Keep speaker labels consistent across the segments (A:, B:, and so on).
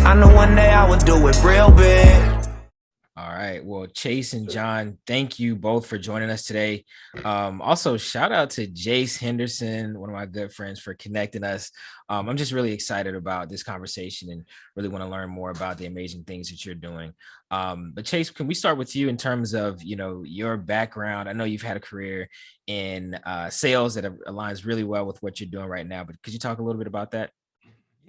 A: I know one day I would do it real big.
B: All right. Well, Chase and John, thank you both for joining us today. Also, shout out to Jace Henderson, one of my good friends, for connecting us. I'm just really excited about this conversation and really want to learn more about the amazing things that you're doing. But Chase, can we start with you in terms of, your background? I know you've had a career in sales that aligns really well with what you're doing right now, but could you talk a little bit about that?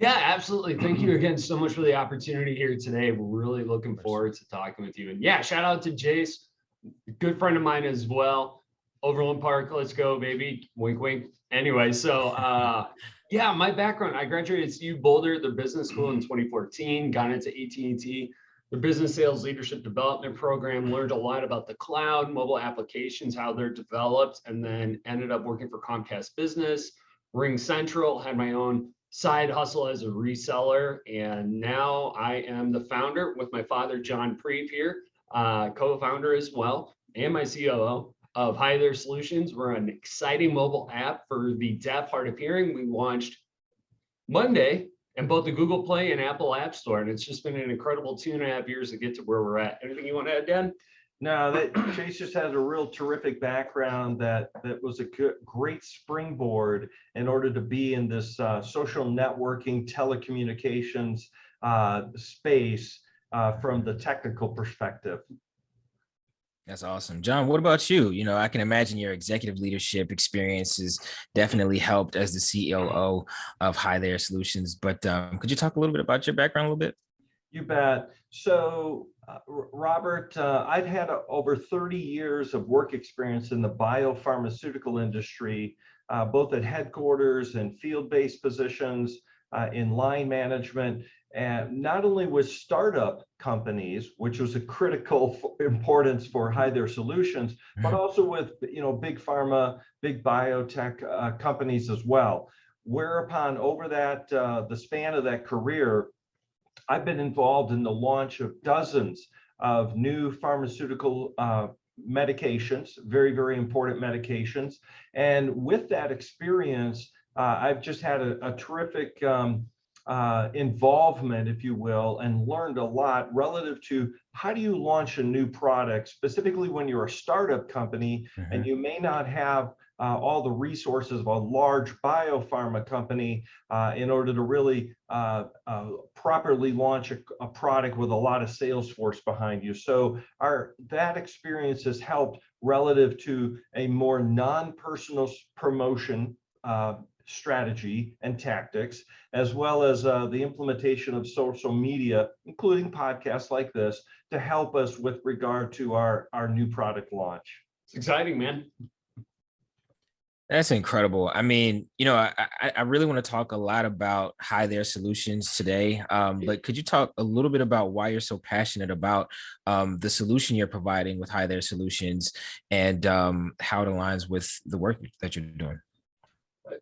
C: Yeah, absolutely. Thank you again so much for the opportunity here today. We're really looking forward to talking with you. And yeah, shout out to Jace, a good friend of mine as well. Overland Park, let's go, baby. Wink, wink. Anyway, so yeah, my background, I graduated at CU Boulder, the business school in 2014, got into AT&T, the business sales leadership development program, learned a lot about the cloud, mobile applications, how they're developed, and then ended up working for Comcast Business, Ring Central, had my own side hustle as a reseller. And now I am the founder with my father, John Prieve here, co-founder as well, and my COO of Hi There Solutions. We're an exciting mobile app for the deaf, hard of hearing. We launched Monday in both the Google Play and Apple App Store. And it's just been an incredible 2.5 years to get to where we're at. Anything you want to add, Dan?
D: No, that Chase just has a real terrific background that was a great springboard in order to be in this social networking, telecommunications space from the technical perspective.
B: That's awesome. John, what about you? I can imagine your executive leadership experiences definitely helped as the COO of Hi There Solutions, but could you talk a little bit about your background a little bit?
D: You bet. So, Robert, I've had over 30 years of work experience in the biopharmaceutical industry, both at headquarters and field-based positions, in line management, and not only with startup companies, which was a critical importance for Hi There Solutions, but also with big pharma, big biotech companies as well. Whereupon over that the span of that career, I've been involved in the launch of dozens of new pharmaceutical medications, very, very important medications. And with that experience, I've just had a terrific involvement, if you will, and learned a lot relative to how do you launch a new product, specifically when you're a startup company and you may not have all the resources of a large biopharma company in order to really properly launch a product with a lot of sales force behind you. So that experience has helped relative to a more non-personal promotion strategy and tactics, as well as the implementation of social media, including podcasts like this, to help us with regard to our new product launch.
C: It's exciting, man.
B: That's incredible. I mean, I really want to talk a lot about Hi There Solutions today, but could you talk a little bit about why you're so passionate about the solution you're providing with Hi There Solutions and how it aligns with the work that you're doing?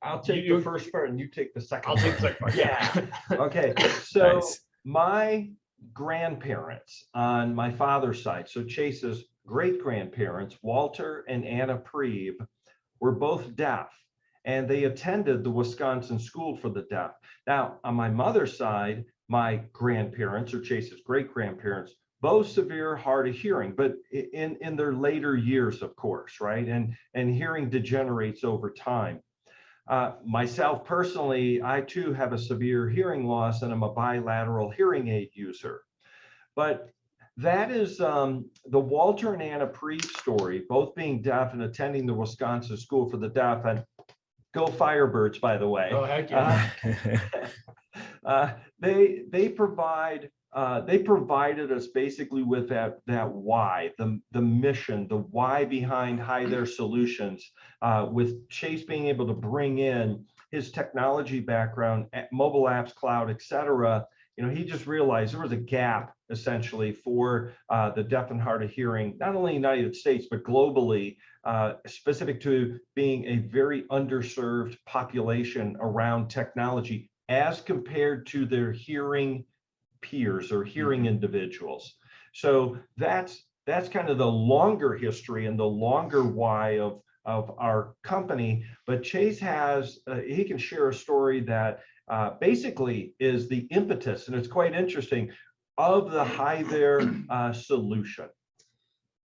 D: I'll take the first part and you take the second.
C: I'll take the second part.
D: Yeah. Okay. So
B: Nice.
D: My grandparents on my father's side, so Chase's great grandparents, Walter and Anna Prieve, were both deaf, and they attended the Wisconsin School for the Deaf. Now, on my mother's side, my grandparents, or Chase's great grandparents, both severe hard of hearing, but in their later years, of course, right? And hearing degenerates over time. Myself personally, I too have a severe hearing loss, and I'm a bilateral hearing aid user. But that is the Walter and Anna Prieve story, both being deaf and attending the Wisconsin School for the Deaf. And go Firebirds, by the way.
C: Oh, heck yeah.
D: They provided us basically with that why, the mission, the why behind Hi There Solutions, with Chase being able to bring in his technology background, mobile apps, cloud, et cetera. He just realized there was a gap essentially for the deaf and hard of hearing, not only in the United States, but globally, specific to being a very underserved population around technology as compared to their hearing peers or hearing individuals. So that's kind of the longer history and the longer why of our company. But Chase he can share a story that basically is the impetus, and it's quite interesting, of the Hi There solution.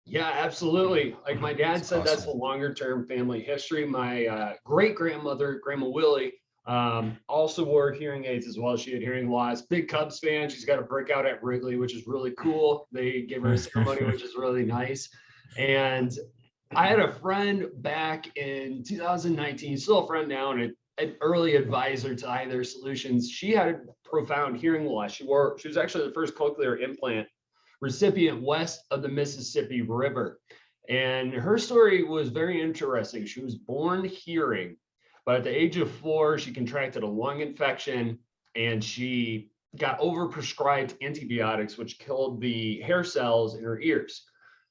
C: Yeah, absolutely. Like my dad said, that's the
B: awesome.
C: longer term family history. My great grandmother, Grandma Willie, also wore hearing aids as well. She had hearing loss. Big Cubs fan. She's got a breakout at Wrigley, which is really cool. They gave her a ceremony, which is really nice. And I had a friend back in 2019, still a friend now, and an early advisor to either solutions. She had profound hearing loss. She was actually the first cochlear implant recipient west of the Mississippi River. And her story was very interesting. She was born hearing, but at the age of 4, she contracted a lung infection and she got overprescribed antibiotics, which killed the hair cells in her ears.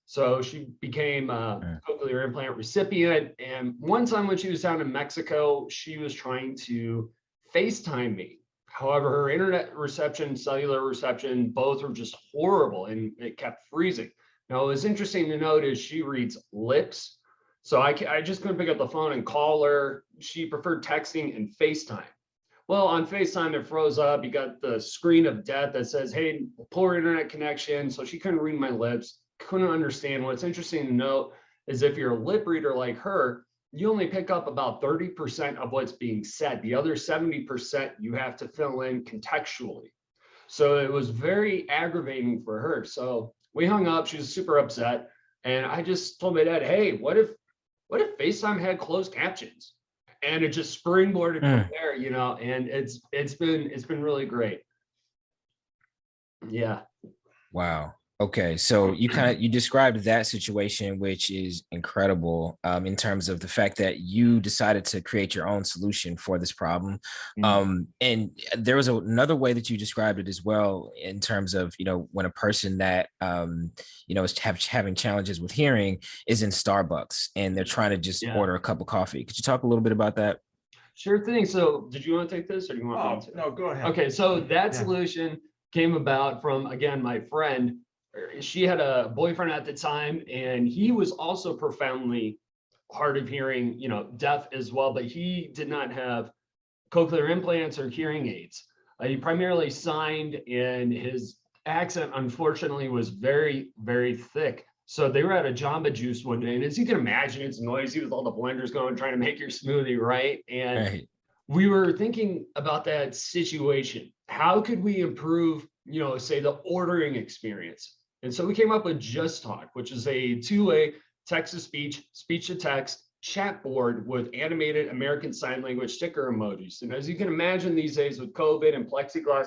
C: So she became a cochlear implant recipient. And one time when she was down in Mexico, she was trying to FaceTime me. However, her internet reception, cellular reception, both were just horrible and it kept freezing. Now, what was interesting to note is she reads lips. So I just couldn't pick up the phone and call her. She preferred texting and FaceTime. Well, on FaceTime, it froze up. You got the screen of death that says, hey, poor internet connection. So she couldn't read my lips, couldn't understand. What's interesting to note is if you're a lip reader like her, you only pick up about 30% of what's being said. The other 70% you have to fill in contextually. So it was very aggravating for her. So we hung up. She was super upset. And I just told my dad, hey, what if FaceTime had closed captions? And it just springboarded from there, you know, and it's been really great. Yeah.
B: Wow. Okay, so you described that situation, which is incredible, in terms of the fact that you decided to create your own solution for this problem. And there was another way that you described it as well, in terms of, you know, when a person that is having challenges with hearing is in Starbucks and they're trying to just order a cup of coffee. Could you talk a little bit about that?
C: Sure thing. So did you want to take this or do you want me to?
D: No, go ahead.
C: Okay, so that solution came about from, again, my friend. She had a boyfriend at the time, and he was also profoundly hard of hearing, you know, deaf as well, but he did not have cochlear implants or hearing aids. He primarily signed, and his accent, unfortunately, was very, very thick. So they were at a Jamba Juice one day, and as you can imagine, it's noisy with all the blenders going, trying to make your smoothie, right? And we were thinking about that situation. How could we improve, you know, say the ordering experience? And so we came up with JustTalk, which is a 2-way text-to-speech, speech-to-text chat board with animated American Sign Language sticker emojis. And as you can imagine these days with COVID and plexiglass,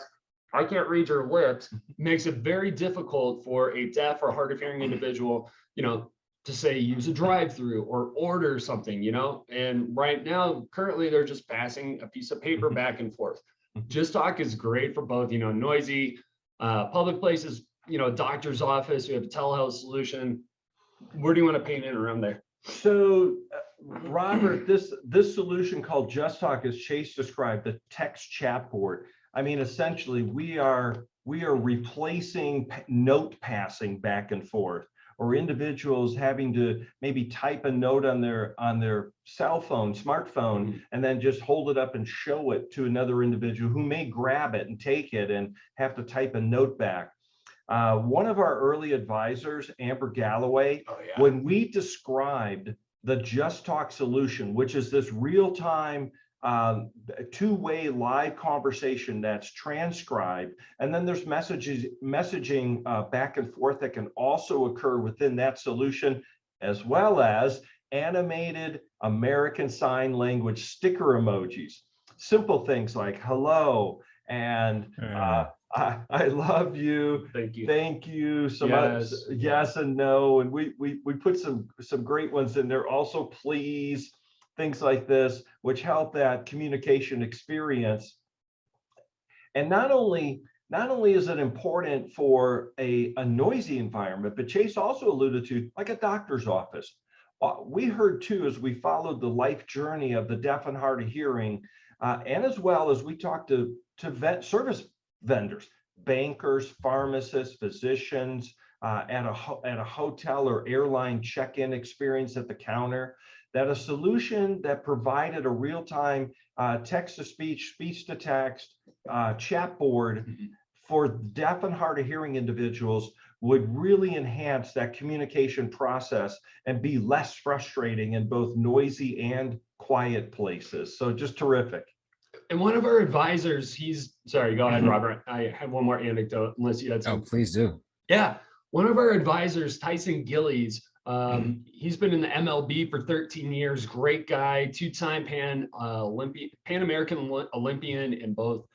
C: I can't read your lips, makes it very difficult for a deaf or hard of hearing individual, you know, to say use a drive-through or order something, you know. And right now, currently, they're just passing a piece of paper back and forth. JustTalk is great for both, you know, noisy public places, you know, doctor's office. We have a telehealth solution. Where do you want to paint in around there?
D: So, Robert, this solution called JustTalk, as Chase described, the text chat board. I mean, essentially, we are replacing note passing back and forth, or individuals having to maybe type a note on their cell phone, smartphone, and then just hold it up and show it to another individual who may grab it and take it and have to type a note back. One of our early advisors, Amber Galloway, when we described the JustTalk solution, which is this real-time 2-way live conversation that's transcribed, and then there's messaging back and forth that can also occur within that solution, as well as animated American Sign Language sticker emojis. Simple things like hello and I love you. Thank you. Some yes and no, and we put some great ones in there. Also, please, things like this, which help that communication experience. And not only is it important for a noisy environment, but Chase also alluded to, like a doctor's office. We heard too, as we followed the life journey of the deaf and hard of hearing, and as well as we talked to service vendors, bankers, pharmacists, physicians, at a hotel or airline check-in experience at the counter, that a solution that provided a real-time text-to-speech, speech-to-text, chat board for deaf and hard of hearing individuals would really enhance that communication process and be less frustrating in both noisy and quiet places. So just terrific.
C: And one of our advisors, sorry, go ahead, Robert. I have one more anecdote, unless you had some.
B: Oh, please do.
C: Yeah. One of our advisors, Tyson Gillies, he's been in the MLB for 13 years. Great guy, two-time Pan American Olympian in both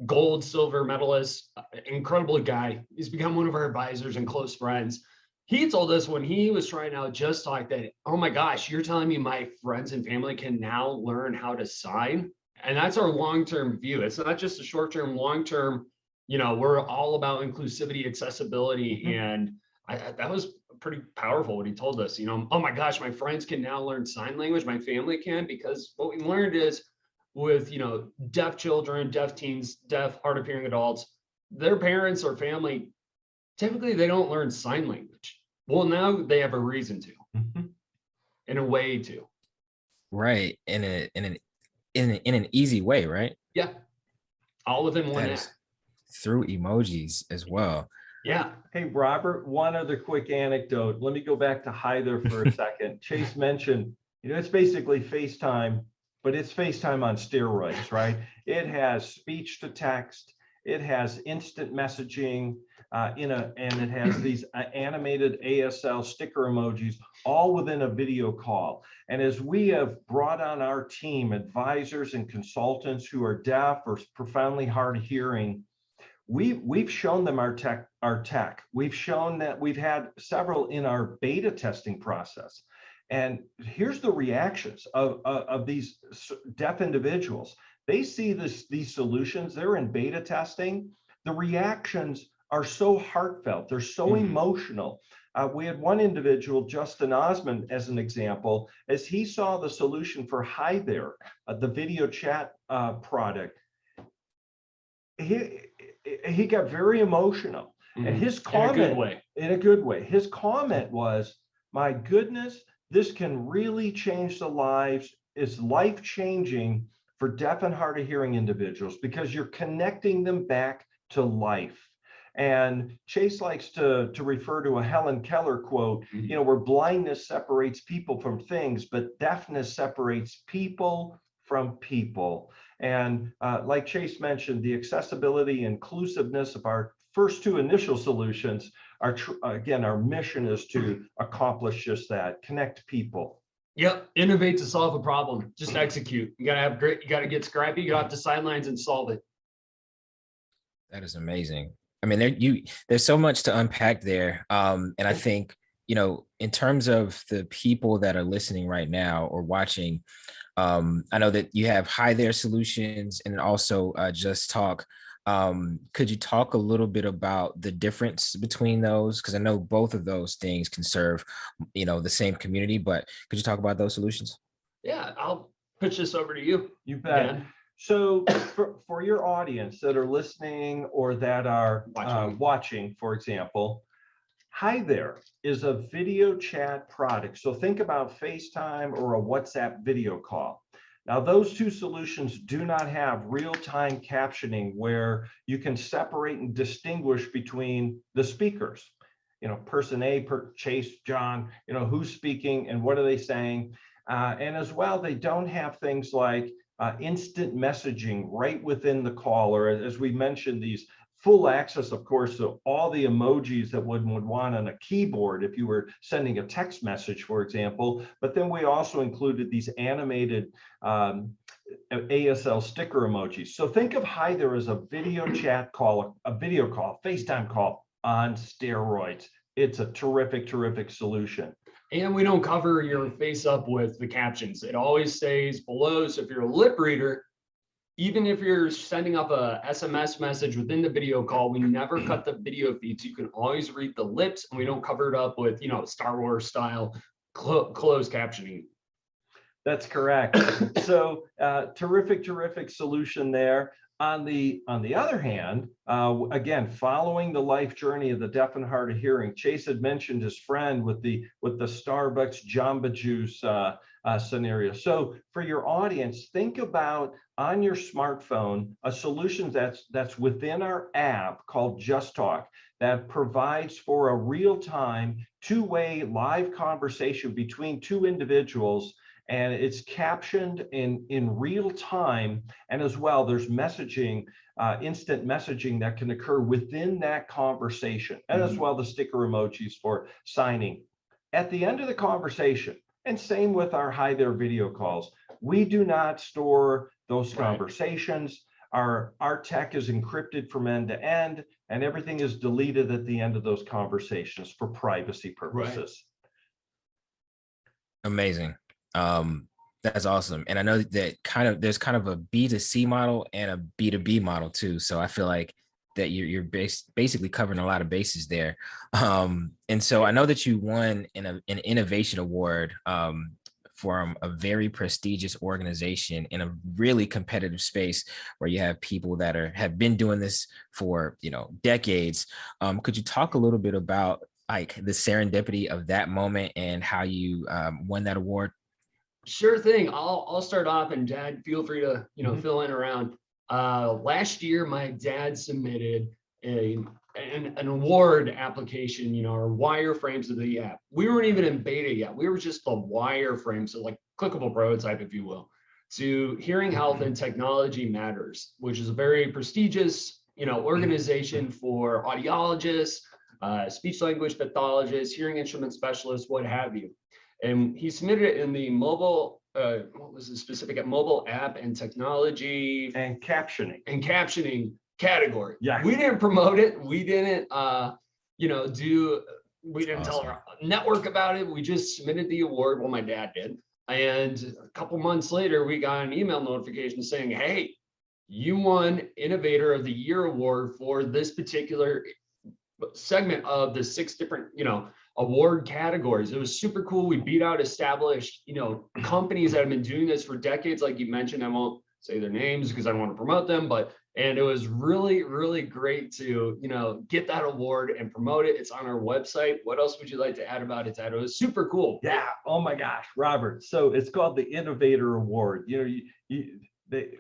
C: gold, silver medalist, incredible guy. He's become one of our advisors and close friends. He told us when he was trying out JustTalk that, oh my gosh, you're telling me my friends and family can now learn how to sign? And that's our long-term view. It's not just a short-term, long-term, we're all about inclusivity, accessibility. And that was pretty powerful what he told us, oh my gosh, my friends can now learn sign language. My family can, because what we learned is with, deaf children, deaf teens, deaf, hard of hearing adults, their parents or family, typically they don't learn sign language. Well, now they have a reason to, in a way to.
B: Right. In an easy way, right?
C: Yeah. All within one app.
B: Through emojis as well.
C: Yeah.
D: Hey, Robert, one other quick anecdote. Let me go back to Hi There for a second. Chase mentioned, it's basically FaceTime, but it's FaceTime on steroids, right? It has speech to text, it has instant messaging, and it has these animated ASL sticker emojis, all within a video call. And as we have brought on our team, advisors and consultants who are deaf or profoundly hard of hearing, we've shown them our tech. We've shown that we've had several in our beta testing process. And here's the reactions of these deaf individuals. They see these solutions, they're in beta testing. The reactions are so heartfelt, they're so emotional. We had one individual, Justin Osmond, as an example, as he saw the solution for Hi There, the video chat product, he got very emotional. And his comment, in a good way, his comment was, my goodness, this can really change the lives. It's life-changing for deaf and hard of hearing individuals because you're connecting them back to life. And Chase likes to refer to a Helen Keller quote, where blindness separates people from things, but deafness separates people from people. And like Chase mentioned, the accessibility, inclusiveness of our first two initial solutions are, again, our mission is to accomplish just that, connect people.
C: Yep, innovate to solve a problem, just execute. You gotta get scrappy, you gotta have to sidelines and solve it.
B: That is amazing. I mean, there's so much to unpack there. And I think, in terms of the people that are listening right now or watching, I know that you have Hi There solutions and also JustTalk. Could you talk a little bit about the difference between those? Because I know both of those things can serve, the same community, but could you talk about those solutions?
C: Yeah, I'll pitch this over to you.
D: You bet. Dan. So for your audience that are listening or that are watching, for example, Hi There is a video chat product. So think about FaceTime or a WhatsApp video call. Now, those two solutions do not have real-time captioning where you can separate and distinguish between the speakers. Person A, Chase, John, who's speaking and what are they saying. And as well, they don't have things like instant messaging right within the call, or as we mentioned, these full access, of course, to all the emojis that one would want on a keyboard if you were sending a text message, for example. But then we also included these animated ASL sticker emojis. So think of Hi There as a video chat call, a video call, FaceTime call on steroids. It's a terrific, terrific solution.
C: And we don't cover your face up with the captions. It always stays below. So if you're a lip reader, even if you're sending up a SMS message within the video call, we never cut the video feed. So you can always read the lips, and we don't cover it up with, Star Wars style closed captioning.
D: That's correct. So terrific, terrific solution there. On the other hand, again, following the life journey of the deaf and hard of hearing, Chase had mentioned his friend with the Starbucks Jamba Juice scenario. So for your audience, think about on your smartphone a solution that's within our app called JustTalk that provides for a real-time, two-way live conversation between two individuals. And it's captioned in real time. And as well, there's messaging, instant messaging that can occur within that conversation. And as well, the sticker emojis for signing. At the end of the conversation, and same with our Hi There video calls, we do not store those conversations. Our tech is encrypted from end to end, and everything is deleted at the end of those conversations for privacy purposes.
B: Amazing. That's awesome. And I know that there's kind of a B2C model and a B2B model too. So I feel like that you're basically covering a lot of bases there. And so I know that you won an innovation award from a very prestigious organization in a really competitive space where you have people that have been doing this for, decades. Could you talk a little bit about like the serendipity of that moment and how you won that award?
C: Sure thing. I'll start off, and Dad, feel free to fill in around. Last year, my dad submitted an award application, our wireframes of the app. We weren't even in beta yet. We were just the wireframe, so like clickable prototype, if you will, to Hearing Health and Technology Matters, which is a very prestigious, organization for audiologists, speech language pathologists, hearing instrument specialists, what have you. And he submitted it in the mobile, what was the specific mobile app and technology
D: and captioning
C: category.
D: Yeah,
C: we didn't promote it. We didn't, we didn't tell our network about it. We just submitted the award. Well, my dad did. And a couple months later, we got an email notification saying, hey, you won Innovator of the Year award for this particular segment of the 6 different, award categories. It was super cool. We beat out established, companies that have been doing this for decades. Like you mentioned, I won't say their names because I don't want to promote them, and it was really, really great to, get that award and promote it. It's on our website. What else would you like to add about it, Dad? It was super cool.
D: Yeah. Oh my gosh, Robert. So it's called the Innovator Award.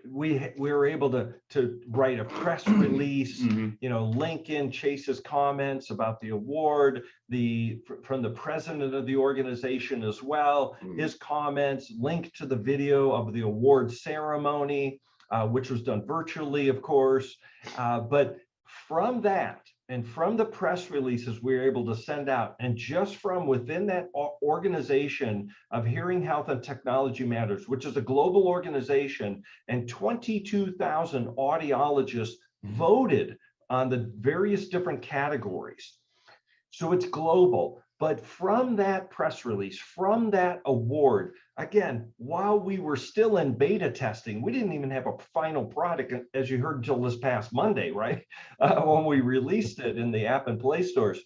D: We were able to write a press release, link in Chase's comments about the award, from the president of the organization as well, his comments, link to the video of the award ceremony, which was done virtually, of course. But from that, and from the press releases we were able to send out, and just from within that organization of Hearing Health and Technology Matters, which is a global organization, and 22,000 audiologists voted on the various different categories. So it's global. But from that press release, from that award, again, while we were still in beta testing, we didn't even have a final product, as you heard, until this past Monday, right? When we released it in the app and Play stores.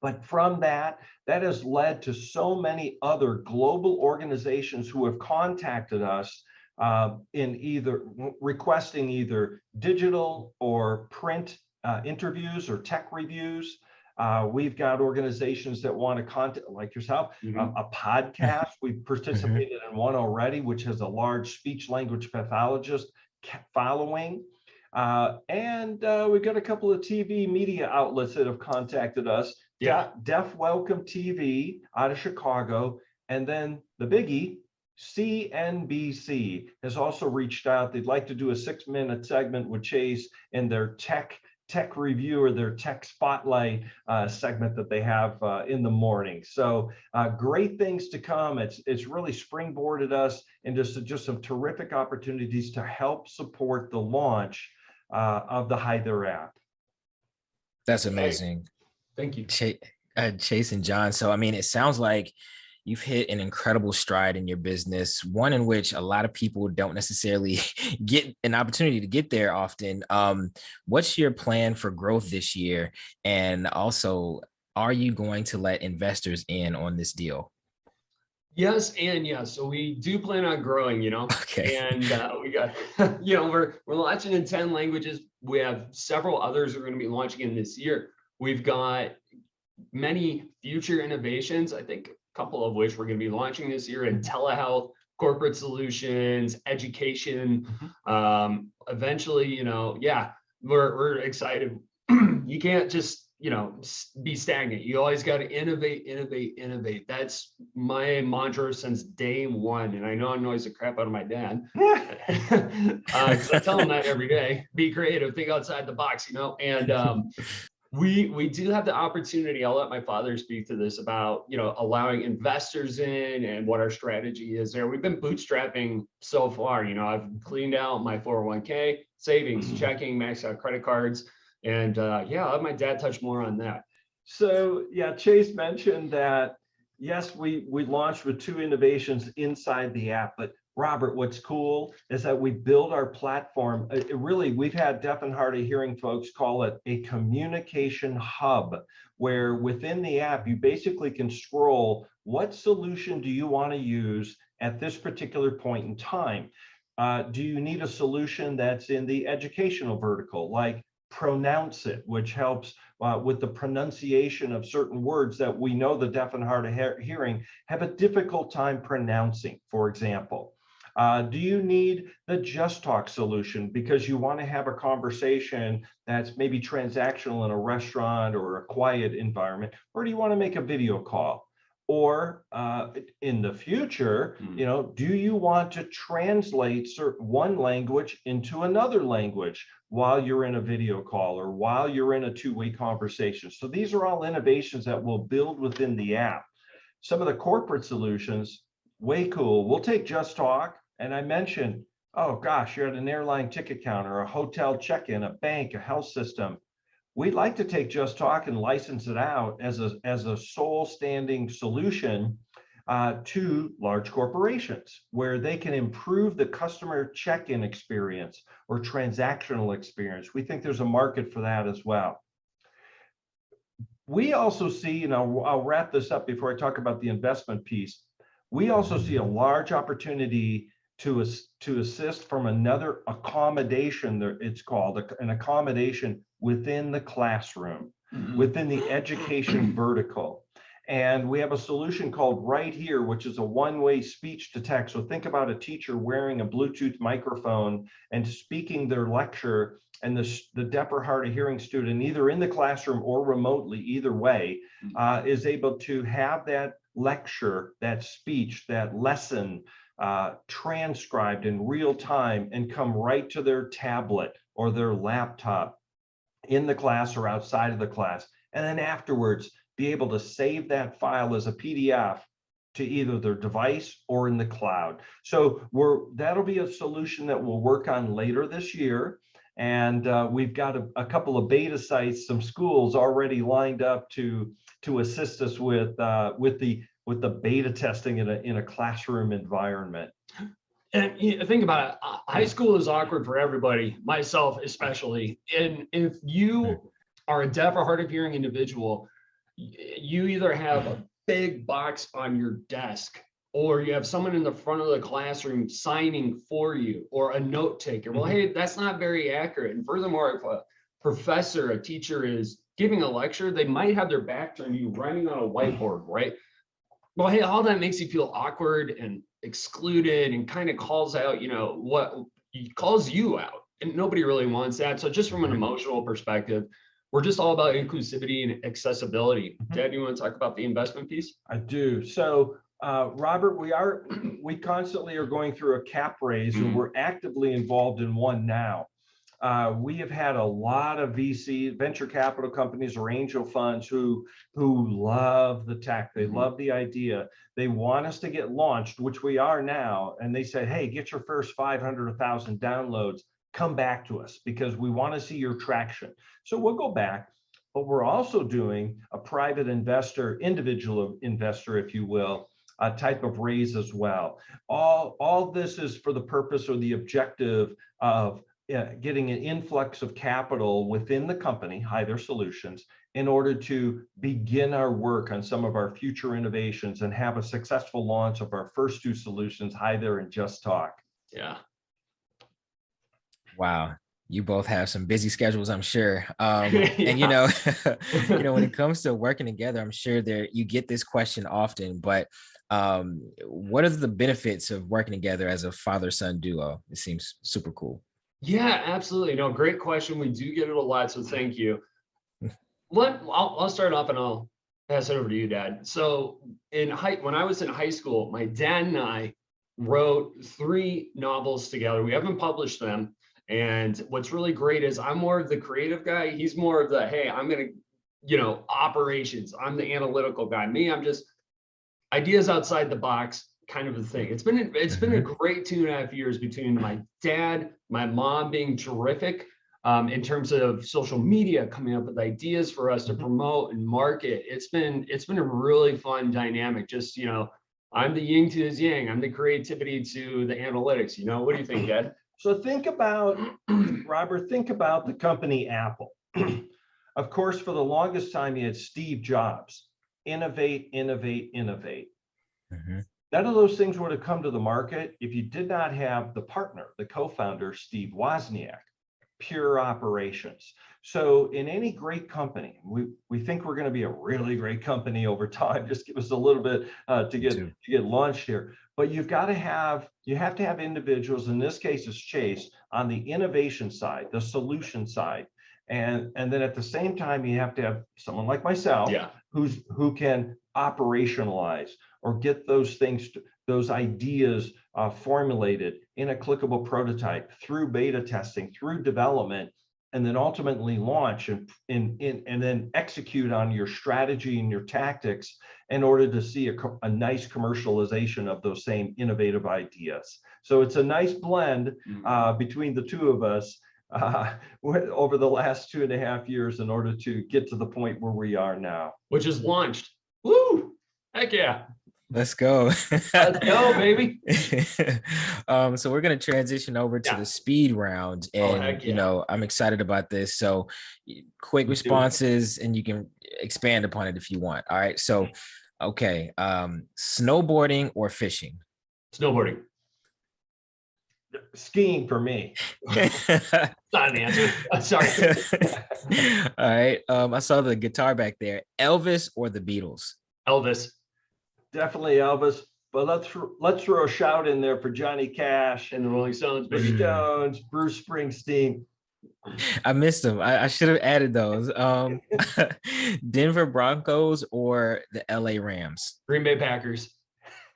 D: But from that has led to so many other global organizations who have contacted us in either requesting either digital or print interviews or tech reviews. We've got organizations that want to contact, like yourself, a podcast. We've participated in one already, which has a large speech language pathologist following. And we've got a couple of TV media outlets that have contacted us. Yeah. Deaf Welcome TV out of Chicago. And then the biggie, CNBC, has also reached out. They'd like to do a 6-minute segment with Chase in their tech review or their tech spotlight segment that they have in the morning. So great things to come. It's really springboarded us into just some terrific opportunities to help support the launch of the Hi There app.
B: That's amazing.
C: Thank you.
B: Chase and John. So, I mean, it sounds like you've hit an incredible stride in your business, one in which a lot of people don't necessarily get an opportunity to get there often. What's your plan for growth this year? And also, are you going to let investors in on this deal?
C: Yes and yes. So we do plan on growing,
B: Okay.
C: and we got, we're launching in 10 languages. We have several others we're going to be launching in this year. We've got many future innovations, I think a couple of which we're going to be launching this year in telehealth, corporate solutions, education. Eventually, we're excited. You can't just, be stagnant. You always got to innovate, innovate, innovate. That's my mantra since day one. And I know I annoys the crap out of my dad. Because I tell him that every day. Be creative, think outside the box, and we do have the opportunity. I'll let my father speak to this about, allowing investors in and what our strategy is there. We've been bootstrapping so far. I've cleaned out my 401k, savings, checking, maxed out credit cards. And I'll let my dad touch more on that.
D: So yeah, Chase mentioned that, yes, we launched with 2 innovations inside the app, but Robert, what's cool is that we build our platform. We've had deaf and hard of hearing folks call it a communication hub, where within the app, you basically can scroll, what solution do you want to use at this particular point in time? Do you need a solution that's in the educational vertical, like Pronounce It, which helps with the pronunciation of certain words that we know the deaf and hard of hearing have a difficult time pronouncing, for example. Do you need the JustTalk solution because you want to have a conversation that's maybe transactional in a restaurant or a quiet environment, or do you want to make a video call? Or in the future, do you want to translate one language into another language while you're in a video call or while you're in a two-way conversation? So these are all innovations that we'll build within the app. Some of the corporate solutions, way cool. We'll take JustTalk, and I mentioned, oh gosh, you're at an airline ticket counter, a hotel check-in, a bank, a health system. We'd like to take JustTalk and license it out as a sole standing solution to large corporations, where they can improve the customer check-in experience or transactional experience. We think there's a market for that as well. We also see, I'll wrap this up before I talk about the investment piece. We also see a large opportunity to assist from another accommodation, it's called an accommodation within the classroom, within the education vertical. And we have a solution called Right Here, which is a one-way speech to text. So think about a teacher wearing a Bluetooth microphone and speaking their lecture, and the deaf or hard of hearing student, either in the classroom or remotely, either way, is able to have that lecture, that speech, that lesson transcribed in real time and come right to their tablet or their laptop in the class or outside of the class. And then afterwards, be able to save that file as a PDF to either their device or in the cloud. So that'll be a solution that we'll work on later this year. And we've got a couple of beta sites, some schools already lined up to assist us with the beta testing in a classroom environment.
C: And think about it, high school is awkward for everybody, myself especially. And if you are a deaf or hard of hearing individual, you either have a big box on your desk, or you have someone in the front of the classroom signing for you, or a note taker. Well, hey, that's not very accurate. And furthermore, if a professor, a teacher is giving a lecture, they might have their back turned to you writing on a whiteboard, right? Well, hey, all that makes you feel awkward and excluded, and kind of calls out, calls you out, and nobody really wants that. So just from an emotional perspective, we're just all about inclusivity and accessibility. Dad, you want to talk about the investment piece?
D: I do. So Robert, we constantly are going through a cap raise, and we're actively involved in one now. We have had a lot of VC, venture capital companies or angel funds who love the tech. They love the idea. They want us to get launched, which we are now. And they said, hey, get your first 500, 1,000 downloads. Come back to us because we want to see your traction. So we'll go back, but we're also doing a private investor, individual investor, if you will, a type of raise as well. All this is for the purpose or the objective of getting an influx of capital within the company, Hyther Solutions, in order to begin our work on some of our future innovations and have a successful launch of our first two solutions, Hyther and JustTalk.
C: Yeah.
B: Wow. You both have some busy schedules, I'm sure.
C: Yeah.
B: And when it comes to working together, I'm sure you get this question often, but what are the benefits of working together as a father-son duo? It seems super cool.
C: Yeah, absolutely. No, great question. We do get it a lot, so thank you. I'll start off and I'll pass it over to you, Dad. So when I was in high school, my dad and I wrote 3 novels together. We haven't published them. And what's really great is I'm more of the creative guy. He's more of the, hey, I'm going to, operations. I'm the analytical guy. Me, I'm just ideas outside the box kind of a thing. It's been a great 2.5 years between my dad, my mom being terrific in terms of social media, coming up with ideas for us to promote and market. It's been a really fun dynamic. Just, I'm the yin to his yang. I'm the creativity to the analytics. What do you think, Dad?
D: So think about, Robert, think about the company Apple. Of course, for the longest time, you had Steve Jobs. Innovate, innovate, innovate. None of those things would have come to the market if you did not have the partner, the co-founder, Steve Wozniak, pure operations. So in any great company, we think we're going to be a really great company over time. Just give us a little bit to get launched here. But you have to have individuals, in this case, it's Chase, on the innovation side, the solution side. And then at the same time, you have to have someone like myself, who can operationalize or get those things, those ideas formulated in a clickable prototype through beta testing, through development, and then ultimately launch and then execute on your strategy and your tactics in order to see a nice commercialization of those same innovative ideas. So it's a nice blend between the two of us over the last 2.5 years in order to get to the point where we are now.
C: Which is launched. Woo! Heck yeah.
B: Let's go.
C: Let's go, baby.
B: So we're going to transition over to the speed round. And, I'm excited about this. So quick responses, and you can expand upon it if you want. All right. So, okay. Snowboarding or fishing?
C: Snowboarding.
D: Skiing for me.
C: Not an answer. I'm sorry.
B: All right. I saw the guitar back there. Elvis or the Beatles?
C: Elvis.
D: Definitely Elvis. But let's throw a shout in there for Johnny Cash
C: and the Rolling Stones,
D: baby. Stones, Bruce Springsteen.
B: I missed them. I should have added those. Denver Broncos or the LA Rams?
C: Green Bay Packers.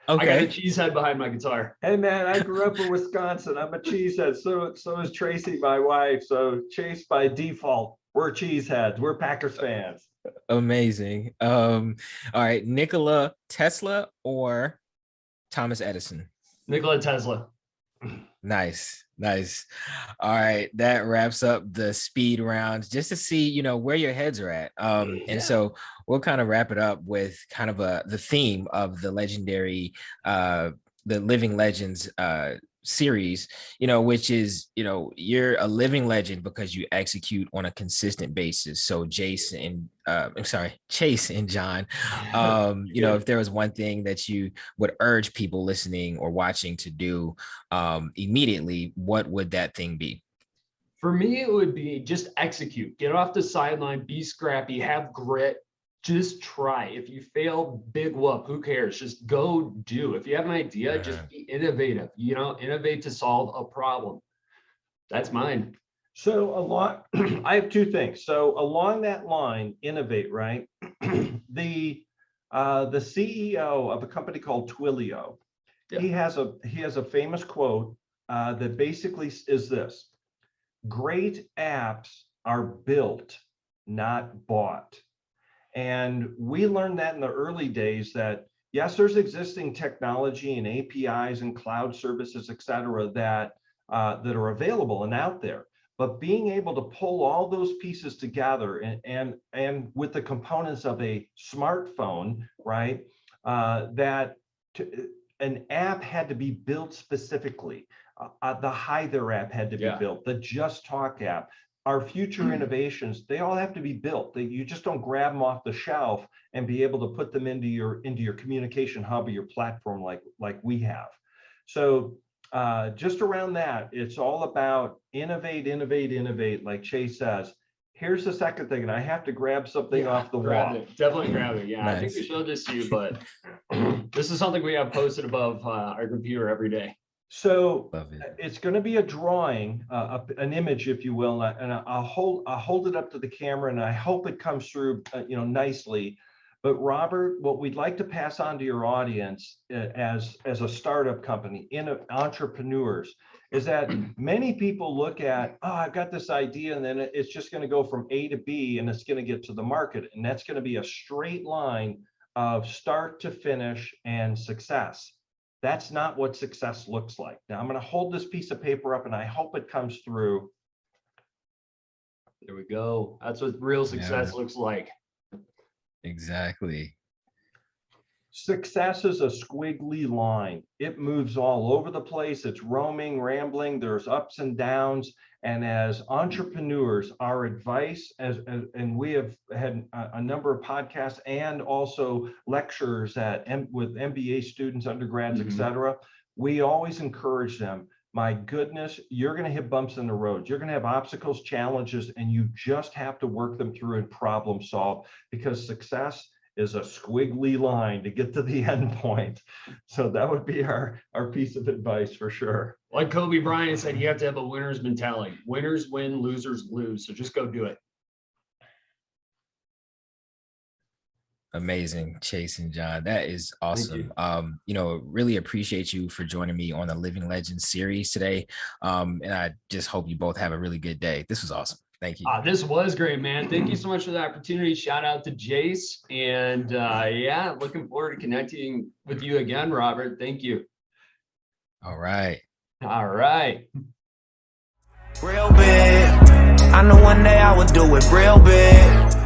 B: Okay.
C: I got a cheesehead behind my guitar.
D: Hey man, I grew up in Wisconsin. I'm a cheesehead. So is Tracy, my wife. So Chase, by default, we're cheeseheads. We're Packers fans.
B: Amazing. All right, Nikola Tesla or Thomas Edison?
C: Nikola Tesla.
B: Nice. All right, that wraps up the speed round, just to see where your heads are at. And so we'll kind of wrap it up with kind of the theme of the legendary the Living Legends series, which is, you're a living legend because you execute on a consistent basis. So Chase and John, if there was one thing that you would urge people listening or watching to do immediately, what would that thing be?
C: For me, it would be just execute, get off the sideline, be scrappy, have grit. Just try. If you fail, big whoop, who cares? Just go do. If you have an idea, just be innovative, innovate to solve a problem. That's mine.
D: So I have 2 things. So along that line, innovate, right? The CEO of a company called Twilio, he has a famous quote that basically is this: great apps are built, not bought. And we learned that in the early days that, yes, there's existing technology and APIs and cloud services, et cetera, that are available and out there. But being able to pull all those pieces together and with the components of a smartphone, right, an app had to be built specifically. The Hi There app had to be
C: Yeah.
D: built. The JustTalk app. Our future innovations, they all have to be built. You just don't grab them off the shelf and be able to put them into your communication hub or your platform like we have. So just around that, it's all about innovate, innovate, innovate, like Chase says. Here's the second thing, and I have to grab something off the wall.
C: Definitely grab it. Yeah,
B: Nice.
C: I think we showed this to you, but this is something we have posted above our computer every day.
D: So
B: Love it.
D: it's going to be a drawing, an image, if you will, and I'll hold it up to the camera, and I hope it comes through, nicely. But Robert, what we'd like to pass on to your audience as a startup company, entrepreneurs, is that many people look at, oh, I've got this idea, and then it's just going to go from A to B, and it's going to get to the market, and that's going to be a straight line of start to finish and success. That's not what success looks like. Now I'm going to hold this piece of paper up, and I hope it comes through.
C: There we go. That's what real success looks like.
B: Exactly.
D: Success is a squiggly line. It moves all over the place. It's roaming, rambling. There's ups and downs. And as entrepreneurs, our advice, and we have had a number of podcasts and also lectures with MBA students, undergrads, et cetera, we always encourage them. My goodness, you're going to hit bumps in the road. You're going to have obstacles, challenges, and you just have to work them through and problem solve, because success is a squiggly line to get to the end point. So that would be our piece of advice for sure.
C: Like Kobe Bryant said, you have to have a winner's mentality. Winners win, losers lose. So just go do it.
B: Amazing, Chase and John. That is awesome. Really appreciate you for joining me on the Living Legends series today. And I just hope you both have a really good day. This was awesome. Thank you.
C: This was great, man. Thank you so much for the opportunity. Shout out to Jace. And looking forward to connecting with you again, Robert. Thank you.
B: All right.
C: All right.
A: Real big. I know one day I would do it real big.